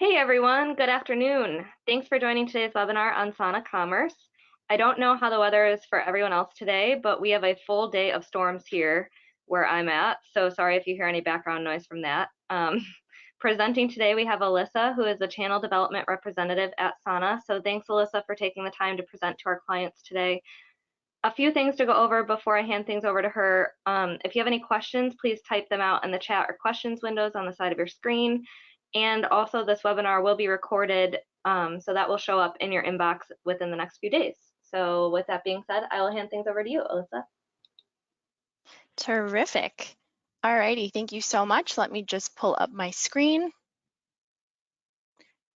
Hey everyone, good afternoon. Thanks for joining today's webinar on Sana Commerce. I don't know how the weather is for everyone else today, but we have a full day of storms here where I'm at, so sorry if you hear any background noise from that. Presenting today, we have Alyssa, who is the Channel Development Representative at Sana. So thanks, Alyssa, for taking the time to present to our clients today. A few things to go over before I hand things over to her. If you have any questions, please type them out in the chat or questions windows on the side of your screen. And also this webinar will be recorded, so that will show up in your inbox within the next few days. So with that being said, I will hand things over to you, Alyssa. Terrific. All righty, thank you so much. Let me just pull up my screen.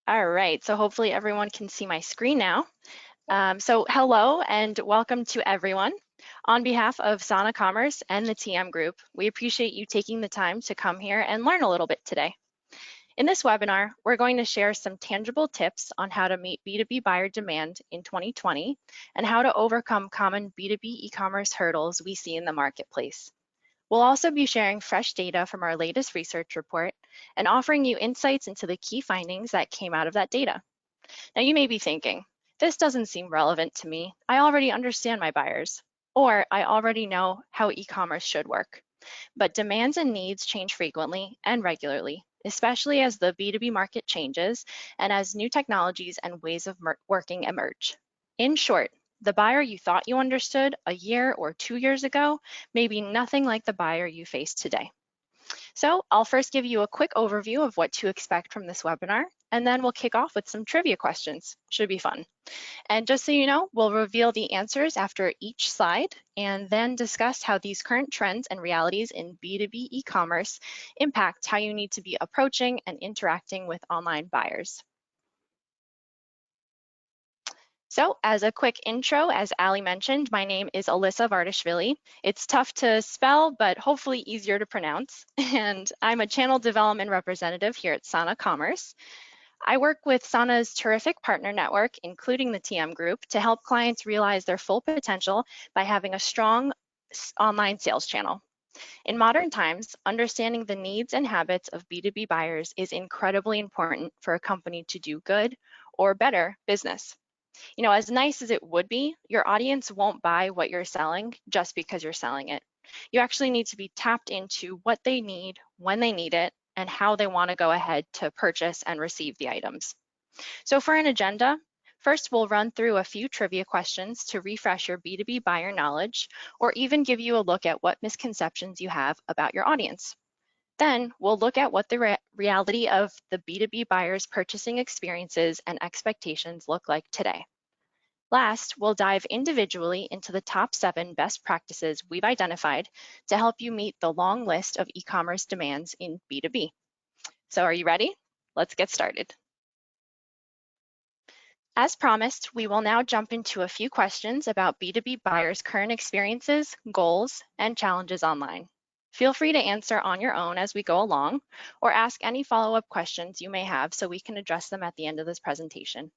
All right, so hopefully everyone can see my screen now. So hello and welcome to everyone. On behalf of Sana Commerce and the TM Group, we appreciate you taking the time to come here and learn a little bit today. In this webinar, we're going to share some tangible tips on how to meet B2B buyer demand in 2020 and how to overcome common B2B e-commerce hurdles we see in the marketplace. We'll also be sharing fresh data from our latest research report and offering you insights into the key findings that came out of that data. Now you may be thinking, this doesn't seem relevant to me. I already understand my buyers, or I already know how e-commerce should work. But demands and needs change frequently and regularly, especially as the B2B market changes and as new technologies and ways of working emerge. In short, the buyer you thought you understood a year or 2 years ago may be nothing like the buyer you face today. So I'll first give you a quick overview of what to expect from this webinar, and then we'll kick off with some trivia questions. Should be fun. And just so you know, we'll reveal the answers after each slide and then discuss how these current trends and realities in B2B e-commerce impact how you need to be approaching and interacting with online buyers. So as a quick intro, as Ali mentioned, my name is Alyssa Vardashvili. It's tough to spell, but hopefully easier to pronounce. And I'm a channel development representative here at Sana Commerce. I work with Sana's terrific partner network, including the TM Group, to help clients realize their full potential by having a strong online sales channel. In modern times, understanding the needs and habits of B2B buyers is incredibly important for a company to do good or better business. You know, as nice as it would be, your audience won't buy what you're selling just because you're selling it. You actually need to be tapped into what they need, when they need it, and how they want to go ahead to purchase and receive the items. So for an agenda, first we'll run through a few trivia questions to refresh your B2B buyer knowledge, or even give you a look at what misconceptions you have about your audience. Then we'll look at what the reality of the B2B buyer's purchasing experiences and expectations look like today. Last, we'll dive individually into the top 7 best practices we've identified to help you meet the long list of e-commerce demands in B2B. So are you ready? Let's get started. As promised, we will now jump into a few questions about B2B buyers' current experiences, goals, and challenges online. Feel free to answer on your own as we go along, or ask any follow-up questions you may have so we can address them at the end of this presentation.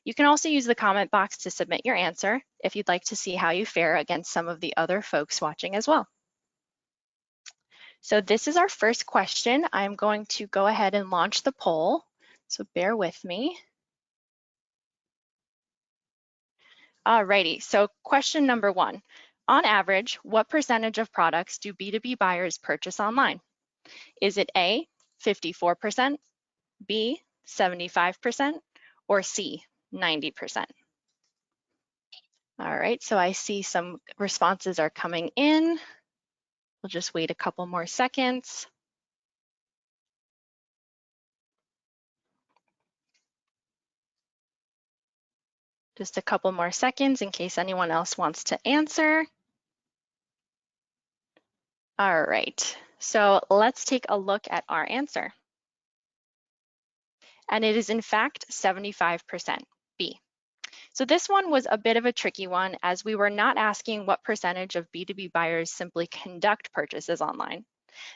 You can also use the comment box to submit your answer if you'd like to see how you fare against some of the other folks watching as well. So this is our first question. I'm going to go ahead and launch the poll, so bear with me. Alrighty, so question number 1. On average, what percentage of products do B2B buyers purchase online? Is it A, 54%, B, 75%, or C, 90%? All right, so I see some responses are coming in. We'll just wait a couple more seconds. Just a couple more seconds in case anyone else wants to answer. All right, so let's take a look at our answer. And it is in fact 75%, B. So this one was a bit of a tricky one as we were not asking what percentage of B2B buyers simply conduct purchases online.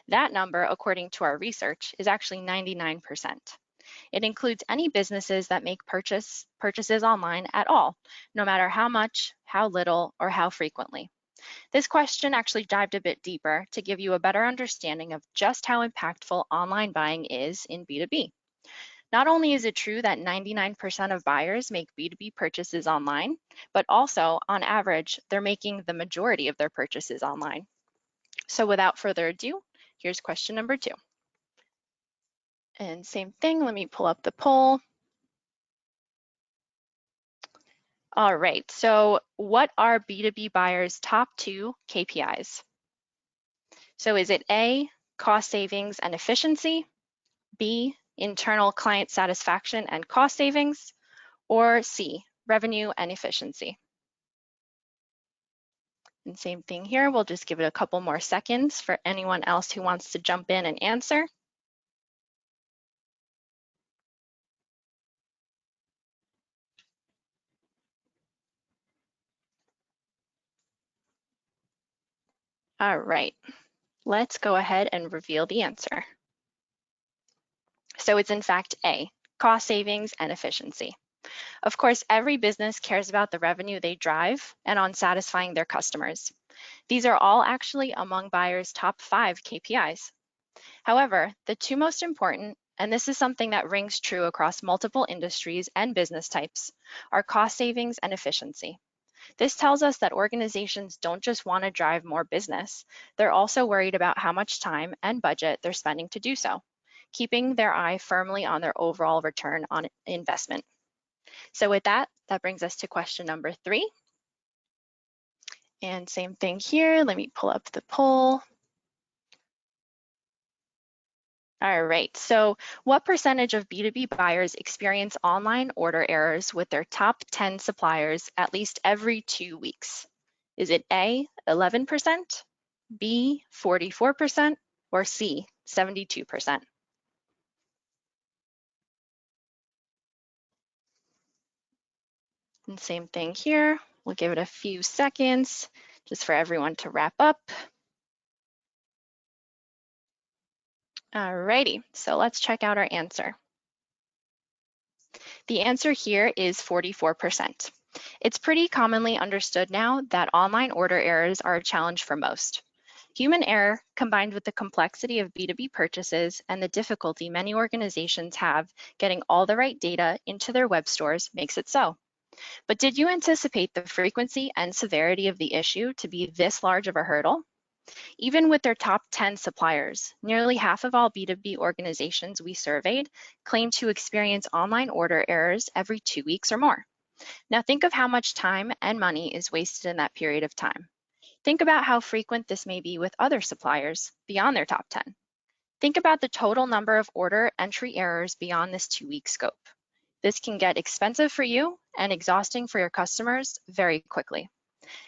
That number, according to our research, is actually 99%. It includes any businesses that make purchases online at all, no matter how much, how little, or how frequently. This question actually dived a bit deeper to give you a better understanding of just how impactful online buying is in B2B. Not only is it true that 99% of buyers make B2B purchases online, but also, on average, they're making the majority of their purchases online. So without further ado, here's question number 2. And same thing, let me pull up the poll. All right, so what are B2B buyers' top 2 KPIs? So is it A, cost savings and efficiency, B, internal client satisfaction and cost savings, or C, revenue and efficiency? And same thing here, we'll just give it a couple more seconds for anyone else who wants to jump in and answer. All right, let's go ahead and reveal the answer. So it's in fact A, cost savings and efficiency. Of course, every business cares about the revenue they drive and on satisfying their customers. These are all actually among buyers' top 5 KPIs. However, the 2 most important, and this is something that rings true across multiple industries and business types, are cost savings and efficiency. This tells us that organizations don't just want to drive more business, they're also worried about how much time and budget they're spending to do so, keeping their eye firmly on their overall return on investment. So with that, that brings us to question number 3. And same thing here, let me pull up the poll. All right, so what percentage of B2B buyers experience online order errors with their top 10 suppliers at least every 2 weeks? Is it A, 11%, B, 44%, or C, 72%? And same thing here, we'll give it a few seconds just for everyone to wrap up. All righty, so let's check out our answer. The answer here is 44%. It's pretty commonly understood now that online order errors are a challenge for most. Human error, combined with the complexity of B2B purchases and the difficulty many organizations have getting all the right data into their web stores, makes it so. But did you anticipate the frequency and severity of the issue to be this large of a hurdle? Even with their top 10 suppliers, nearly half of all B2B organizations we surveyed claim to experience online order errors every 2 weeks or more. Now think of how much time and money is wasted in that period of time. Think about how frequent this may be with other suppliers beyond their top 10. Think about the total number of order entry errors beyond this 2-week scope. This can get expensive for you and exhausting for your customers very quickly.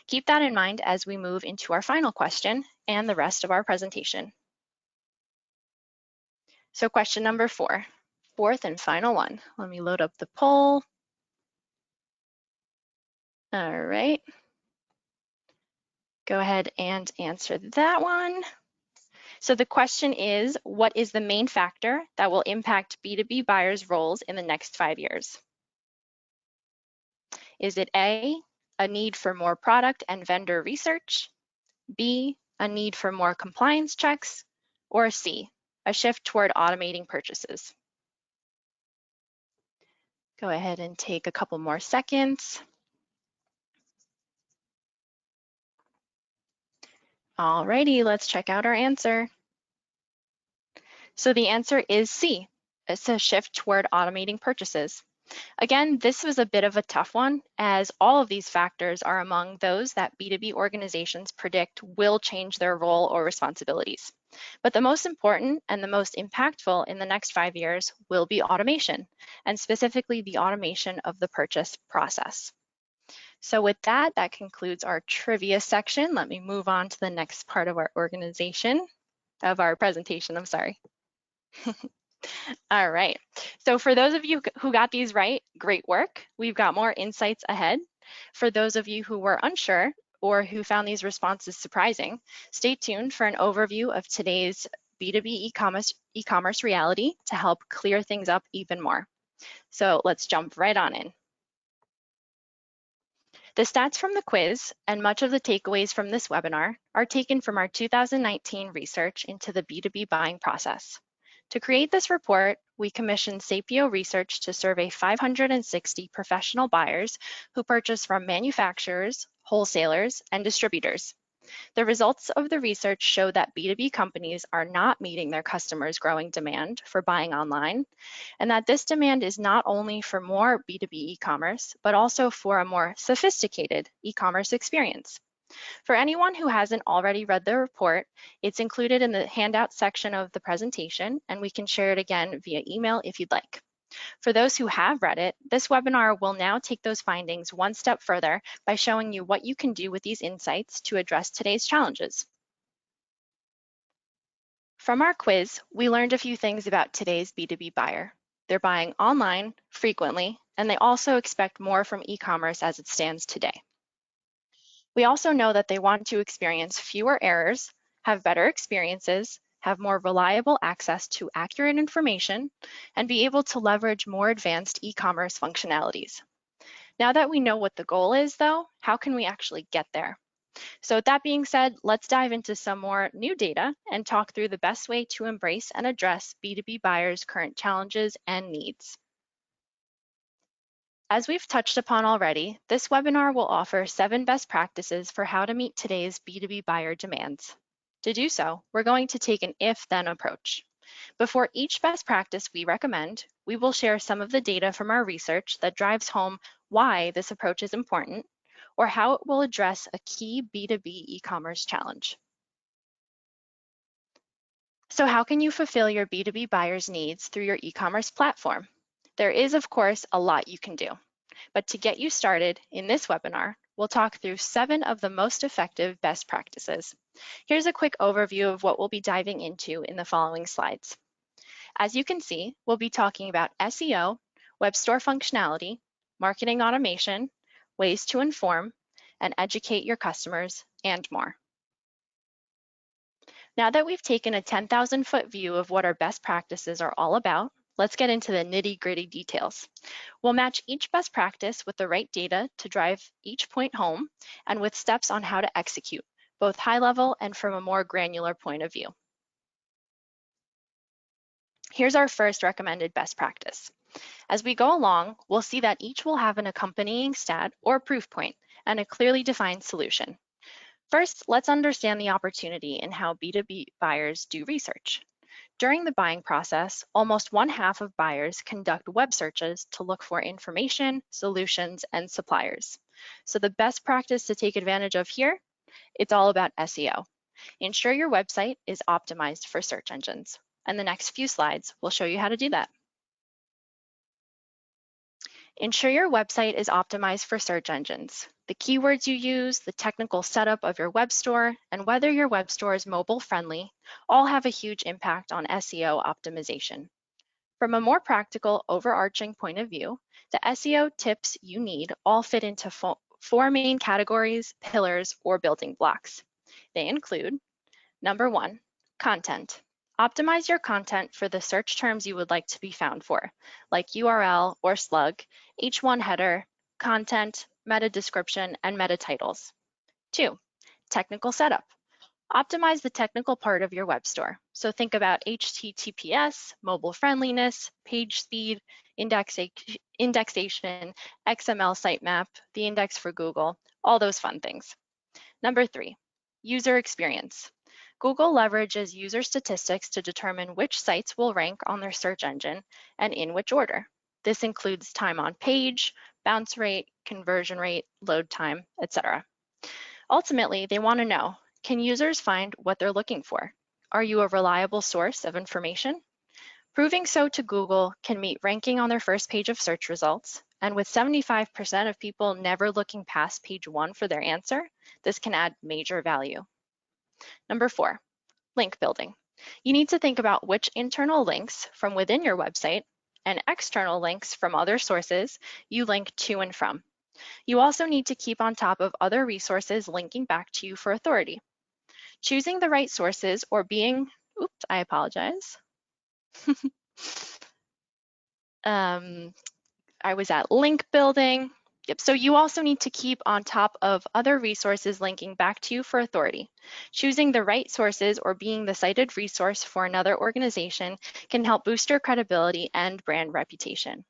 Keep that in mind as we move into our final question and the rest of our presentation. So question number 4, fourth and final one. Let me load up the poll. All right. Go ahead and answer that one. So the question is, what is the main factor that will impact B2B buyers' roles in the next 5 years? Is it A, a need for more product and vendor research, B, a need for more compliance checks, or C, a shift toward automating purchases? Go ahead and take a couple more seconds. Alrighty, let's check out our answer. So the answer is C. It's a shift toward automating purchases. Again, this was a bit of a tough one, as all of these factors are among those that B2B organizations predict will change their role or responsibilities. But the most important and the most impactful in the next 5 years will be automation, and specifically the automation of the purchase process. So with that, that concludes our trivia section. Let me move on to the next part of our presentation, I'm sorry. All right, so for those of you who got these right, great work. We've got more insights ahead. For those of you who were unsure or who found these responses surprising, stay tuned for an overview of today's B2B e-commerce reality to help clear things up even more. So let's jump right on in. The stats from the quiz and much of the takeaways from this webinar are taken from our 2019 research into the B2B buying process. To create this report, we commissioned Sapio Research to survey 560 professional buyers who purchase from manufacturers, wholesalers, and distributors. The results of the research show that B2B companies are not meeting their customers' growing demand for buying online, and that this demand is not only for more B2B e-commerce, but also for a more sophisticated e-commerce experience. For anyone who hasn't already read the report, it's included in the handout section of the presentation, and we can share it again via email if you'd like. For those who have read it, this webinar will now take those findings one step further by showing you what you can do with these insights to address today's challenges. From our quiz, we learned a few things about today's B2B buyer. They're buying online frequently, and they also expect more from e-commerce as it stands today. We also know that they want to experience fewer errors, have better experiences, have more reliable access to accurate information, and be able to leverage more advanced e-commerce functionalities. Now that we know what the goal is, though, how can we actually get there? So with that being said, let's dive into some more new data and talk through the best way to embrace and address B2B buyers' current challenges and needs. As we've touched upon already, this webinar will offer 7 best practices for how to meet today's B2B buyer demands. To do so, we're going to take an if-then approach. Before each best practice we recommend, we will share some of the data from our research that drives home why this approach is important or how it will address a key B2B e-commerce challenge. So how can you fulfill your B2B buyers' needs through your e-commerce platform? There is, of course, a lot you can do. But to get you started in this webinar, we'll talk through 7 of the most effective best practices. Here's a quick overview of what we'll be diving into in the following slides. As you can see, we'll be talking about SEO, web store functionality, marketing automation, ways to inform and educate your customers, and more. Now that we've taken a 10,000-foot view of what our best practices are all about, let's get into the nitty-gritty details. We'll match each best practice with the right data to drive each point home and with steps on how to execute, both high level and from a more granular point of view. Here's our first recommended best practice. As we go along, we'll see that each will have an accompanying stat or proof point and a clearly defined solution. First, let's understand the opportunity in how B2B buyers do research. During the buying process, almost 1/2 of buyers conduct web searches to look for information, solutions, and suppliers. So the best practice to take advantage of here, it's all about SEO. Ensure your website is optimized for search engines. And the next few slides will show you how to do that. Ensure your website is optimized for search engines. The keywords you use, the technical setup of your web store, and whether your web store is mobile friendly all have a huge impact on SEO optimization. From a more practical, overarching point of view, the SEO tips you need all fit into 4 main categories, pillars, or building blocks. They include, number 1, content. Optimize your content for the search terms you would like to be found for, like URL or slug, H1 header, content, meta description, and meta titles. 2, technical setup. Optimize the technical part of your web store. So think about HTTPS, mobile friendliness, page speed, indexation, XML sitemap, the index for Google, all those fun things. Number 3, user experience. Google leverages user statistics to determine which sites will rank on their search engine and in which order. This includes time on page, bounce rate, conversion rate, load time, etc. Ultimately, they want to know, can users find what they're looking for? Are you a reliable source of information? Proving so to Google can meet ranking on their first page of search results, and with 75% of people never looking past page 1 for their answer, this can add major value. Number 4, link building. You need to think about which internal links from within your website and external links from other sources you link to and from. You also need to keep on top of other resources linking back to you for authority. Choosing the right sources or being, I apologize. I was at link building. Yep, so you also need to keep on top of other resources linking back to you for authority. Choosing the right sources or being the cited resource for another organization can help boost your credibility and brand reputation.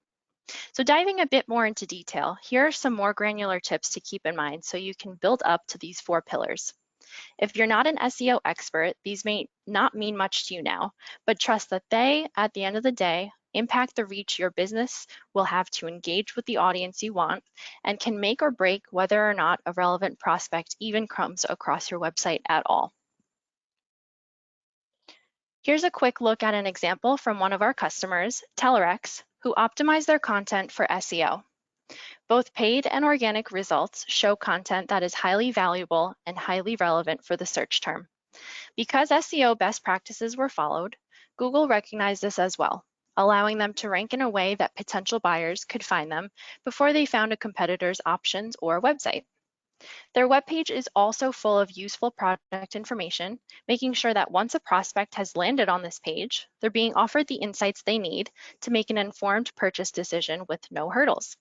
So diving a bit more into detail, here are some more granular tips to keep in mind so you can build up to these 4 pillars. If you're not an SEO expert, these may not mean much to you now, but trust that they, at the end of the day, impact the reach your business will have to engage with the audience you want and can make or break whether or not a relevant prospect even comes across your website at all. Here's a quick look at an example from one of our customers, Telerex, who optimized their content for SEO. Both paid and organic results show content that is highly valuable and highly relevant for the search term. Because SEO best practices were followed, Google recognized this as well, allowing them to rank in a way that potential buyers could find them before they found a competitor's options or website. Their webpage is also full of useful product information, making sure that once a prospect has landed on this page, they're being offered the insights they need to make an informed purchase decision with no hurdles.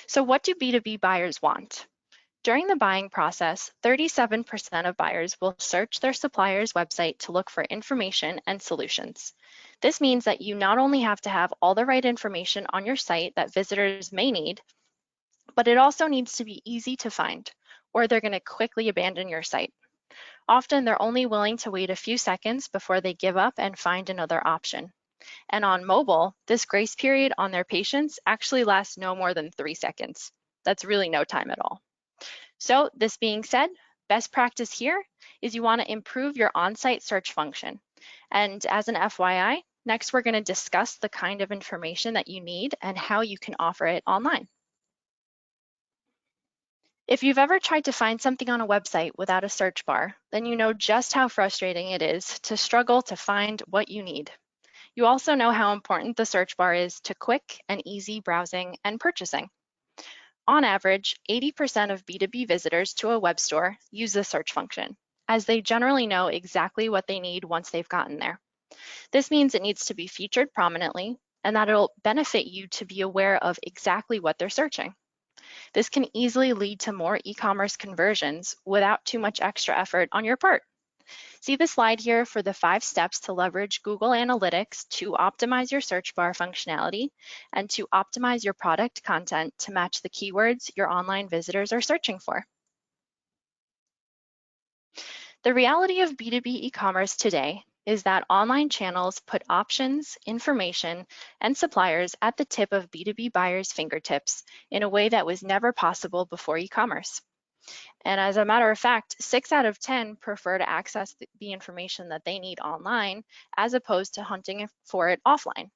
So what do B2B buyers want? During the buying process, 37% of buyers will search their supplier's website to look for information and solutions. This means that you not only have to have all the right information on your site that visitors may need, but it also needs to be easy to find, or they're going to quickly abandon your site. Often they're only willing to wait a few seconds before they give up and find another option. And on mobile, this grace period on their patience actually lasts no more than 3 seconds. That's really no time at all. So this being said, best practice here is you want to improve your on-site search function. And as an FYI, next we're going to discuss the kind of information that you need and how you can offer it online. If you've ever tried to find something on a website without a search bar, then you know just how frustrating it is to struggle to find what you need. You also know how important the search bar is to quick and easy browsing and purchasing. On average, 80% of B2B visitors to a web store use the search function, as they generally know exactly what they need once they've gotten there. This means it needs to be featured prominently and that it'll benefit you to be aware of exactly what they're searching. This can easily lead to more e-commerce conversions without too much extra effort on your part. See the slide here for the 5 steps to leverage Google Analytics to optimize your search bar functionality and to optimize your product content to match the keywords your online visitors are searching for. The reality of B2B e-commerce today is that online channels put options, information, and suppliers at the tip of B2B buyers' fingertips in a way that was never possible before e-commerce. And as a matter of fact, 6 out of 10 prefer to access the information that they need online as opposed to hunting for it offline.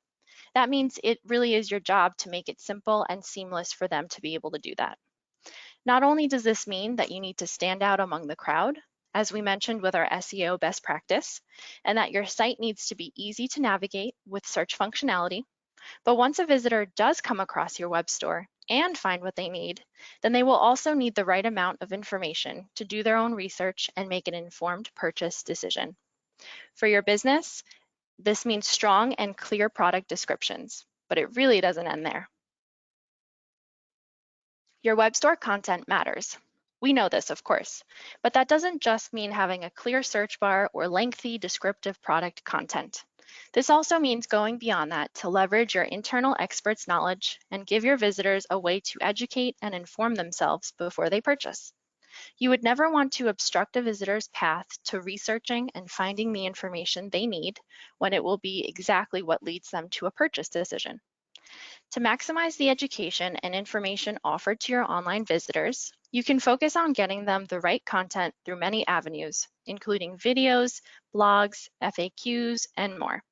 That means it really is your job to make it simple and seamless for them to be able to do that. Not only does this mean that you need to stand out among the crowd, as we mentioned with our SEO best practice, and that your site needs to be easy to navigate with search functionality, but once a visitor does come across your web store and find what they need, then they will also need the right amount of information to do their own research and make an informed purchase decision. For your business, this means strong and clear product descriptions, but it really doesn't end there. Your web store content matters. We know this, of course, but that doesn't just mean having a clear search bar or lengthy descriptive product content. This also means going beyond that to leverage your internal experts' knowledge and give your visitors a way to educate and inform themselves before they purchase. You would never want to obstruct a visitor's path to researching and finding the information they need when it will be exactly what leads them to a purchase decision. To maximize the education and information offered to your online visitors, you can focus on getting them the right content through many avenues, including videos, blogs, FAQs, and more.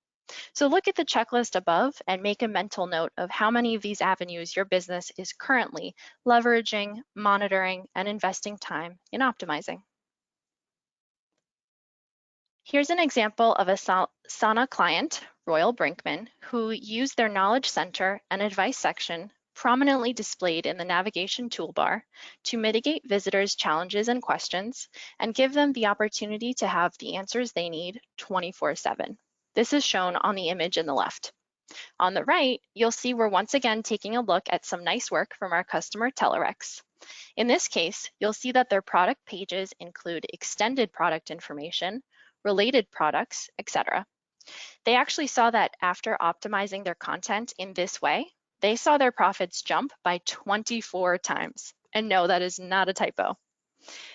So look at the checklist above and make a mental note of how many of these avenues your business is currently leveraging, monitoring, and investing time in optimizing. Here's an example of a Sana client, Royal Brinkman, who used their Knowledge Center and Advice section prominently displayed in the navigation toolbar to mitigate visitors' challenges and questions and give them the opportunity to have the answers they need 24/7. This is shown on the image in the left. On the right, you'll see we're once again taking a look at some nice work from our customer Telerex. In this case, you'll see that their product pages include extended product information, related products, etc. They actually saw that after optimizing their content in this way, they saw their profits jump by 24 times. And no, that is not a typo.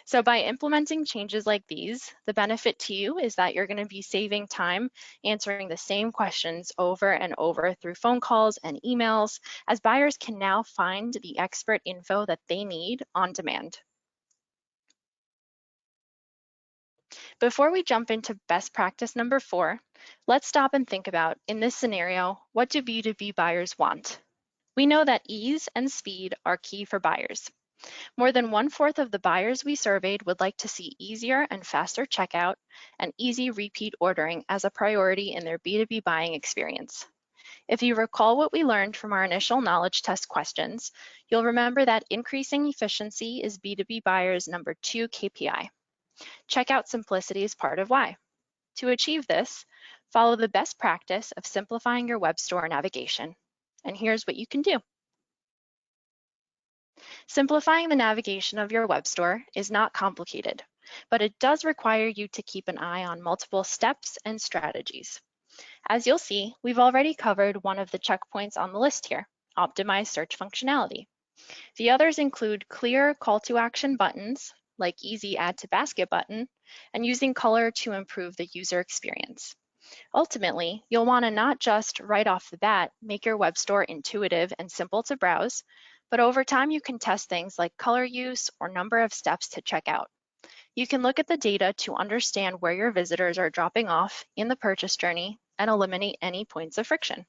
So by implementing changes like these, the benefit to you is that you're going to be saving time answering the same questions over and over through phone calls and emails, as buyers can now find the expert info that they need on demand. Before we jump into best practice number 4, let's stop and think about, in this scenario, what do B2B buyers want? We know that ease and speed are key for buyers. More than 1/4 of the buyers we surveyed would like to see easier and faster checkout and easy repeat ordering as a priority in their B2B buying experience. If you recall what we learned from our initial knowledge test questions, you'll remember that increasing efficiency is B2B buyers' number 2 KPI. Checkout simplicity is part of why. To achieve this, follow the best practice of simplifying your web store navigation. And here's what you can do. Simplifying the navigation of your web store is not complicated, but it does require you to keep an eye on multiple steps and strategies. As you'll see, we've already covered one of the checkpoints on the list here, optimize search functionality. The others include clear call to action buttons, like easy add to basket button, and using color to improve the user experience. Ultimately, you'll want to not just right off the bat make your web store intuitive and simple to browse, but over time you can test things like color use or number of steps to check out. You can look at the data to understand where your visitors are dropping off in the purchase journey and eliminate any points of friction.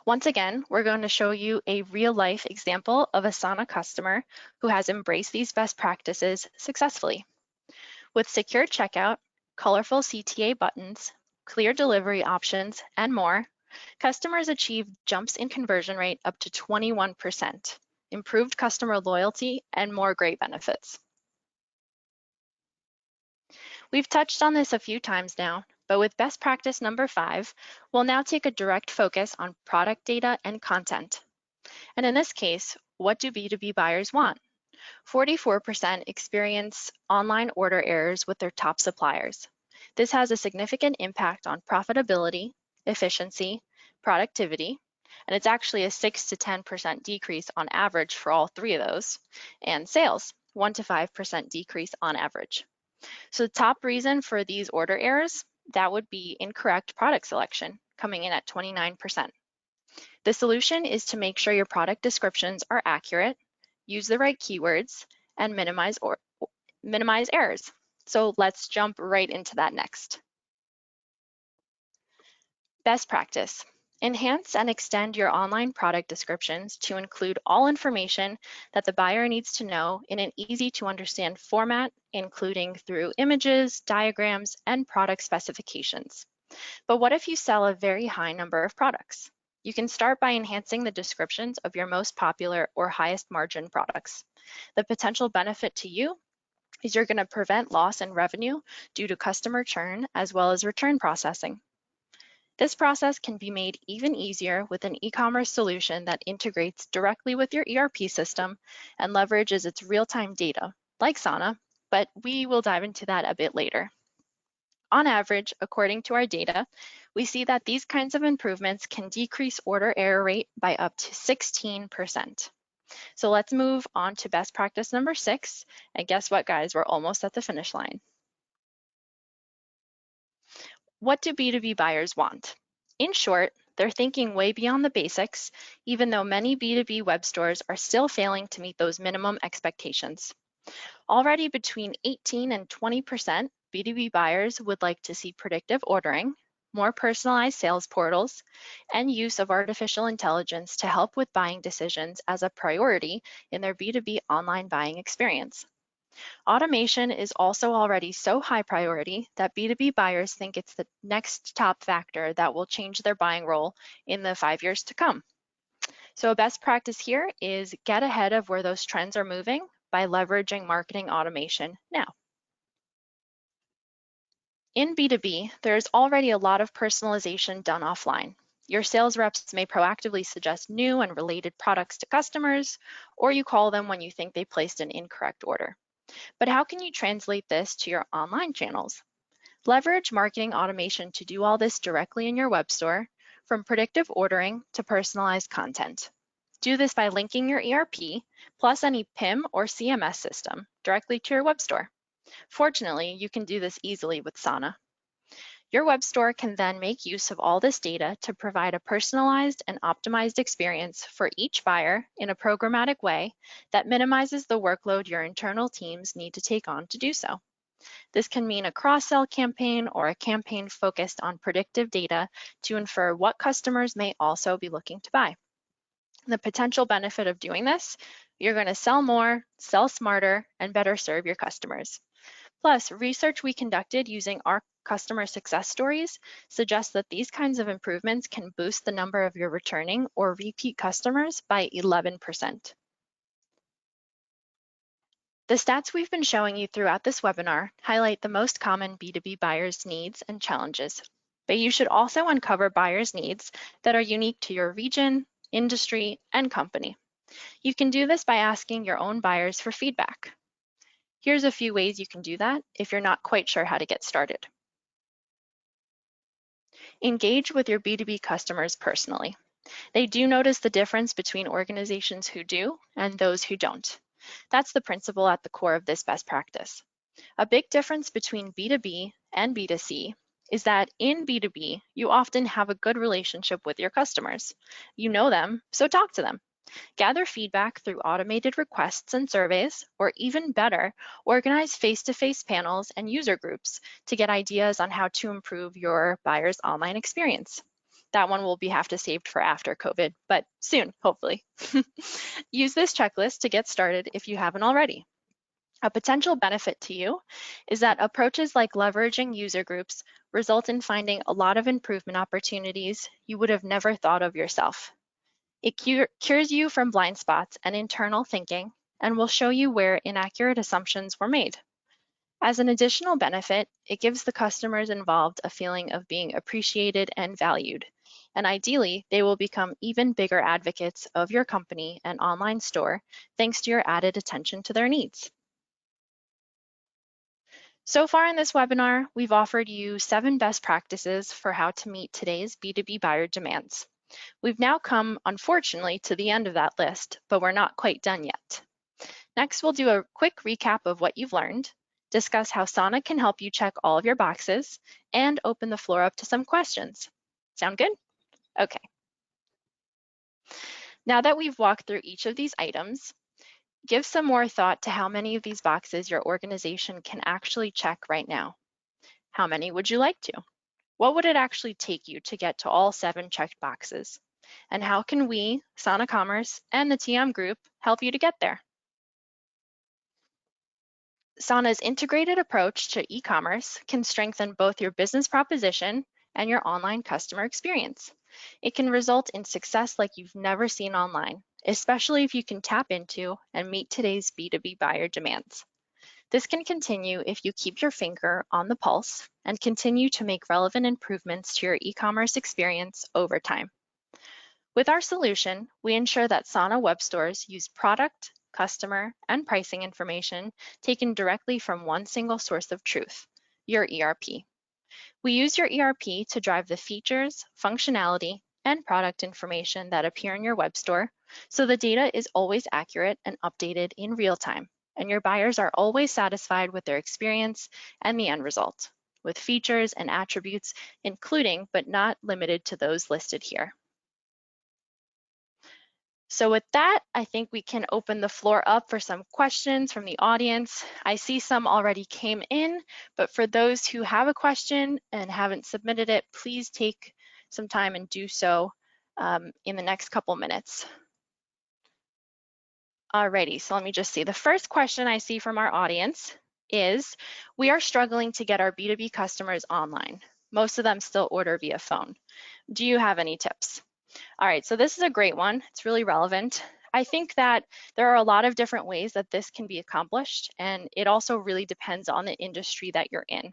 Once again, we're going to show you a real-life example of a Sana customer who has embraced these best practices successfully. With secure checkout, colorful CTA buttons, clear delivery options, and more, customers achieved jumps in conversion rate up to 21%, improved customer loyalty, and more great benefits. We've touched on this a few times now, but with best practice number 5, we'll now take a direct focus on product data and content. And in this case, what do B2B buyers want? 44% experience online order errors with their top suppliers. This has a significant impact on profitability, efficiency, productivity, and it's actually a 6 to 10% decrease on average for all 3 of those, and sales, 1 to 5% decrease on average. So the top reason for these order errors, that would be incorrect product selection, coming in at 29%. The solution is to make sure your product descriptions are accurate, use the right keywords, and minimize errors. So let's jump right into that next. Best practice. Enhance and extend your online product descriptions to include all information that the buyer needs to know in an easy to understand format, including through images, diagrams, and product specifications. But what if you sell a very high number of products? You can start by enhancing the descriptions of your most popular or highest margin products. The potential benefit to you is you're going to prevent loss in revenue due to customer churn as well as return processing. This process can be made even easier with an e-commerce solution that integrates directly with your ERP system and leverages its real-time data, like Sana, but we will dive into that a bit later. On average, according to our data, we see that these kinds of improvements can decrease order error rate by up to 16%. So let's move on to best practice number 6, and guess what, guys, we're almost at the finish line. What do B2B buyers want? In short, they're thinking way beyond the basics, even though many B2B web stores are still failing to meet those minimum expectations. Already between 18 and 20% B2B buyers would like to see predictive ordering, more personalized sales portals, and use of artificial intelligence to help with buying decisions as a priority in their B2B online buying experience. Automation is also already so high priority that B2B buyers think it's the next top factor that will change their buying role in the 5 years to come. So a best practice here is get ahead of where those trends are moving by leveraging marketing automation now. In B2B, there's already a lot of personalization done offline. Your sales reps may proactively suggest new and related products to customers, or you call them when you think they placed an incorrect order. But how can you translate this to your online channels? Leverage marketing automation to do all this directly in your web store, from predictive ordering to personalized content. Do this by linking your ERP plus any PIM or CMS system directly to your web store. Fortunately, you can do this easily with Sana. Your web store can then make use of all this data to provide a personalized and optimized experience for each buyer in a programmatic way that minimizes the workload your internal teams need to take on to do so. This can mean a cross-sell campaign or a campaign focused on predictive data to infer what customers may also be looking to buy. The potential benefit of doing this, you're going to sell more, sell smarter, and better serve your customers. Plus, research we conducted using our customer success stories suggests that these kinds of improvements can boost the number of your returning or repeat customers by 11%. The stats we've been showing you throughout this webinar highlight the most common B2B buyers' needs and challenges, but you should also uncover buyers' needs that are unique to your region, industry, and company. You can do this by asking your own buyers for feedback. Here's a few ways you can do that if you're not quite sure how to get started. Engage with your B2B customers personally. They do notice the difference between organizations who do and those who don't. That's the principle at the core of this best practice. A big difference between B2B and B2C is that in B2B, you often have a good relationship with your customers. You know them, so talk to them. Gather feedback through automated requests and surveys, or even better, organize face-to-face panels and user groups to get ideas on how to improve your buyer's online experience. That one will have to saved for after COVID, but soon, hopefully. Use this checklist to get started if you haven't already. A potential benefit to you is that approaches like leveraging user groups result in finding a lot of improvement opportunities you would have never thought of yourself. It cures you from blind spots and internal thinking and will show you where inaccurate assumptions were made. As an additional benefit, it gives the customers involved a feeling of being appreciated and valued. And ideally, they will become even bigger advocates of your company and online store thanks to your added attention to their needs. So far in this webinar, we've offered you 7 best practices for how to meet today's B2B buyer demands. We've now come, unfortunately, to the end of that list, but we're not quite done yet. Next, we'll do a quick recap of what you've learned, discuss how Sana can help you check all of your boxes, and open the floor up to some questions. Sound good? Okay. Now that we've walked through each of these items, give some more thought to how many of these boxes your organization can actually check right now. How many would you like to? What would it actually take you to get to all 7 checked boxes? And how can we, Sana Commerce, and the TM Group help you to get there? Sana's integrated approach to e-commerce can strengthen both your business proposition and your online customer experience. It can result in success like you've never seen online, especially if you can tap into and meet today's B2B buyer demands. This can continue if you keep your finger on the pulse and continue to make relevant improvements to your e-commerce experience over time. With our solution, we ensure that Sana web stores use product, customer, and pricing information taken directly from one single source of truth, your ERP. We use your ERP to drive the features, functionality, and product information that appear in your web store, so the data is always accurate and updated in real time, and your buyers are always satisfied with their experience and the end result, with features and attributes including but not limited to those listed here. So with that, I think we can open the floor up for some questions from the audience. I see some already came in, but for those who have a question and haven't submitted it, please take some time and do so in the next couple minutes. Alrighty, so let me just see. The first question I see from our audience is, we are struggling to get our B2B customers online. Most of them still order via phone. Do you have any tips? All right, so this is a great one. It's really relevant. I think that there are a lot of different ways that this can be accomplished, and it also really depends on the industry that you're in.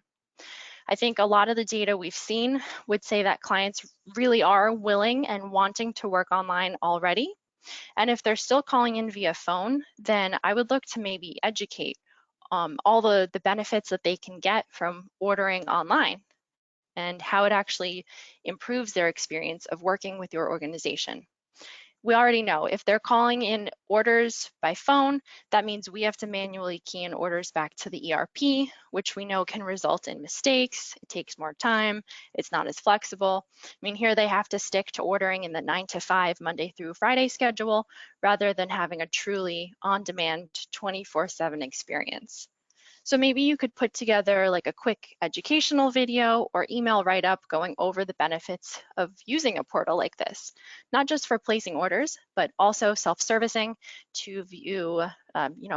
I think a lot of the data we've seen would say that clients really are willing and wanting to work online already. And if they're still calling in via phone, then I would look to maybe educate all the benefits that they can get from ordering online and how it actually improves their experience of working with your organization. We already know if they're calling in orders by phone, that means we have to manually key in orders back to the ERP, which we know can result in mistakes. It takes more time. It's not as flexible. I mean, here they have to stick to ordering in the 9 to 5 Monday through Friday schedule rather than having a truly on-demand 24/7 experience. So maybe you could put together like a quick educational video or email write-up going over the benefits of using a portal like this, not just for placing orders, but also self-servicing to view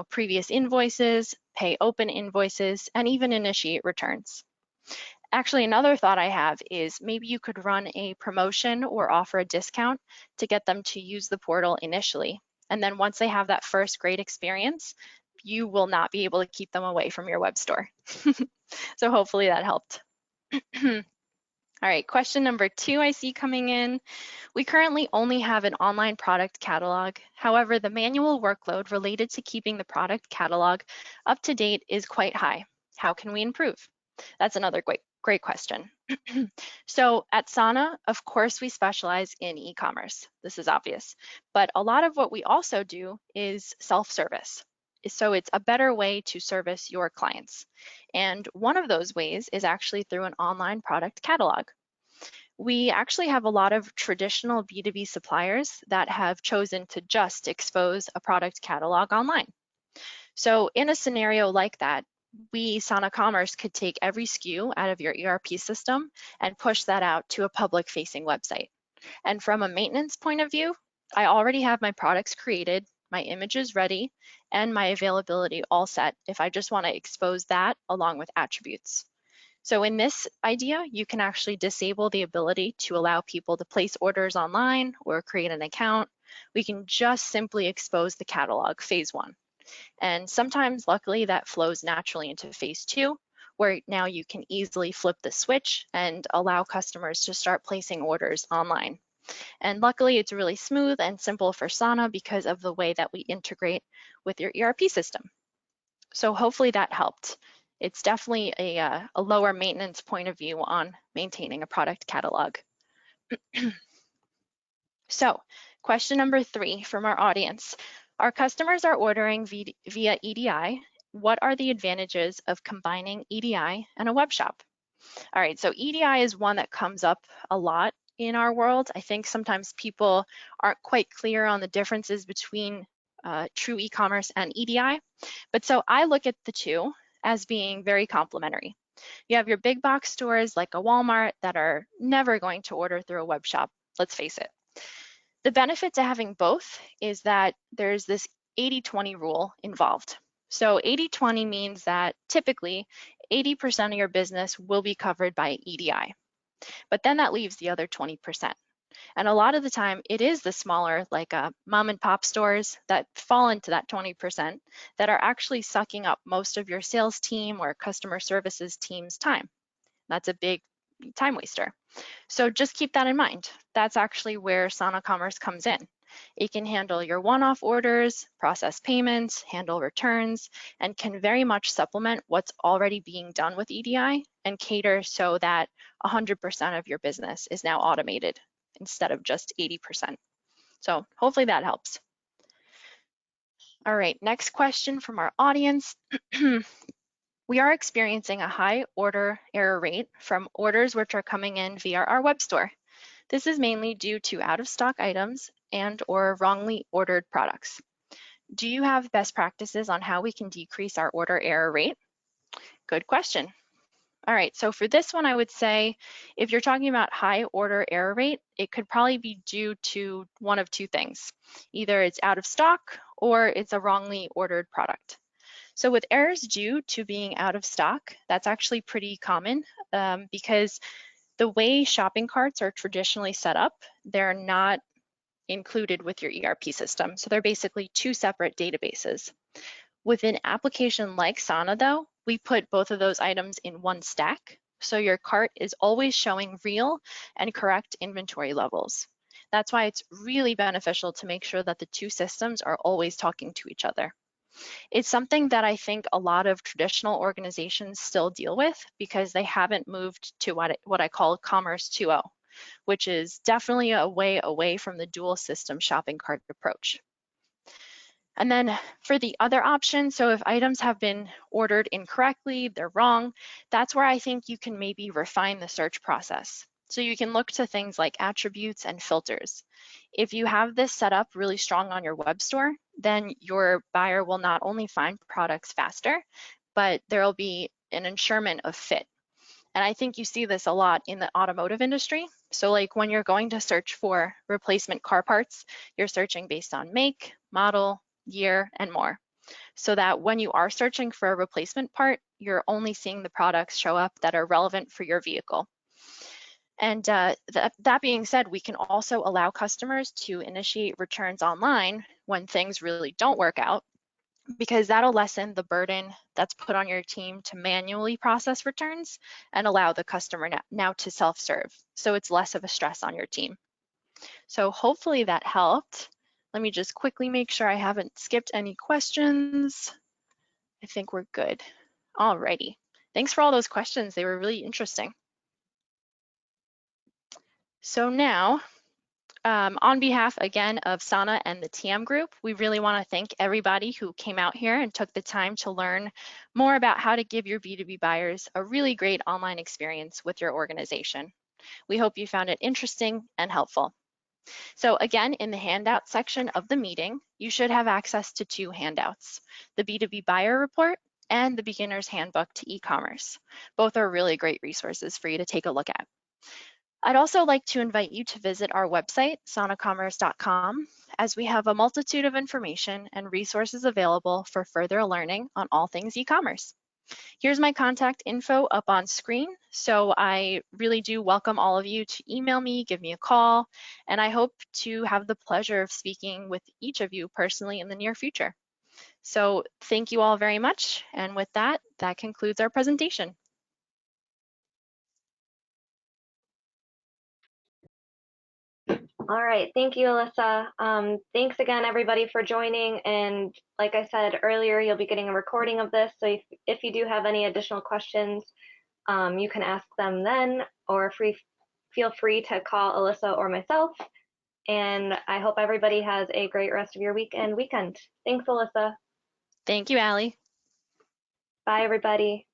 previous invoices, pay open invoices, and even initiate returns. Actually, another thought I have is maybe you could run a promotion or offer a discount to get them to use the portal initially. And then once they have that first great experience, you will not be able to keep them away from your web store. So hopefully that helped. All right, question number 2 I see coming in. We currently only have an online product catalog. However, the manual workload related to keeping the product catalog up to date is quite high. How can we improve? That's another great question. So at Sana, of course, we specialize in e-commerce. This is obvious. But a lot of what we also do is self-service. So it's a better way to service your clients. And one of those ways is actually through an online product catalog. We actually have a lot of traditional B2B suppliers that have chosen to just expose a product catalog online. So in a scenario like that, we, Sana Commerce, could take every SKU out of your ERP system and push that out to a public-facing website. And from a maintenance point of view, I already have my products created, my images ready, and my availability all set if I just want to expose that along with attributes. So in this idea, you can actually disable the ability to allow people to place orders online or create an account. We can just simply expose the catalog, phase 1. And sometimes, luckily, that flows naturally into phase 2, where now you can easily flip the switch and allow customers to start placing orders online. And luckily, it's really smooth and simple for Sana because of the way that we integrate with your ERP system. So hopefully that helped. It's definitely a lower maintenance point of view on maintaining a product catalog. So question number 3 from our audience. Our customers are ordering via EDI. What are the advantages of combining EDI and a web shop? All right, so EDI is one that comes up a lot in our world. I think sometimes people aren't quite clear on the differences between true e-commerce and EDI. But so I look at the two as being very complementary. You have your big box stores like a Walmart that are never going to order through a web shop, let's face it. The benefit to having both is that there's this 80-20 rule involved. So 80-20 means that typically 80% of your business will be covered by EDI, but then that leaves the other 20%. And a lot of the time it is the smaller, like mom and pop stores that fall into that 20% that are actually sucking up most of your sales team or customer services team's time. That's a big time waster. So just keep that in mind. That's actually where Sana Commerce comes in. It can handle your one-off orders, process payments, handle returns, and can very much supplement what's already being done with EDI and cater so that 100% of your business is now automated instead of just 80%. So hopefully that helps. All right, next question from our audience. We are experiencing a high order error rate from orders which are coming in via our web store. This is mainly due to out of stock items and or wrongly ordered products. Do you have best practices on how we can decrease our order error rate? Good question. All right, so for this one, I would say if you're talking about high order error rate, it could probably be due to one of two things. Either it's out of stock or it's a wrongly ordered product. So with errors due to being out of stock, that's actually pretty common because the way shopping carts are traditionally set up, they're not included with your ERP system. So they're basically two separate databases. With an application like Sana though, we put both of those items in one stack. so your cart is always showing real and correct inventory levels. That's why it's really beneficial to make sure that the two systems are always talking to each other. It's something that I think a lot of traditional organizations still deal with because they haven't moved to what I call Commerce 2.0, which is definitely a way away from the dual system shopping cart approach. And then for the other option, so if items have been ordered incorrectly, they're wrong, that's where I think you can maybe refine the search process. So you can look to things like attributes and filters. If you have this set up really strong on your web store, then your buyer will not only find products faster, but there'll be an ensurement of fit. And I think you see this a lot in the automotive industry. So like when you're going to search for replacement car parts, you're searching based on make, model, year, and more. So that when you are searching for a replacement part, you're only seeing the products show up that are relevant for your vehicle. And that being said, we can also allow customers to initiate returns online when things really don't work out, because that'll lessen the burden that's put on your team to manually process returns and allow the customer now to self-serve. So it's less of a stress on your team. So hopefully that helped. Let me just quickly make sure I haven't skipped any questions. I think we're good. Alrighty. Thanks for all those questions. They were really interesting. So now, on behalf again of Sana and the TM group, we really want to thank everybody who came out here and took the time to learn more about how to give your B2B buyers a really great online experience with your organization. We hope you found it interesting and helpful. So again, in the handout section of the meeting, you should have access to two handouts, the B2B buyer report and the beginner's handbook to e-commerce. Both are really great resources for you to take a look at. I'd also like to invite you to visit our website, sonacommerce.com, as we have a multitude of information and resources available for further learning on all things e-commerce. Here's my contact info up on screen. So I really do welcome all of you to email me, give me a call, and I hope to have the pleasure of speaking with each of you personally in the near future. So thank you all very much. And with that, that concludes our presentation. All right, thank you, Alyssa. Thanks again, everybody, for joining. And like I said earlier, you'll be getting a recording of this. So if you do have any additional questions, you can ask them then, or feel free to call Alyssa or myself. And I hope everybody has a great rest of your week and weekend. Thanks, Alyssa. Thank you, Allie. Bye, everybody.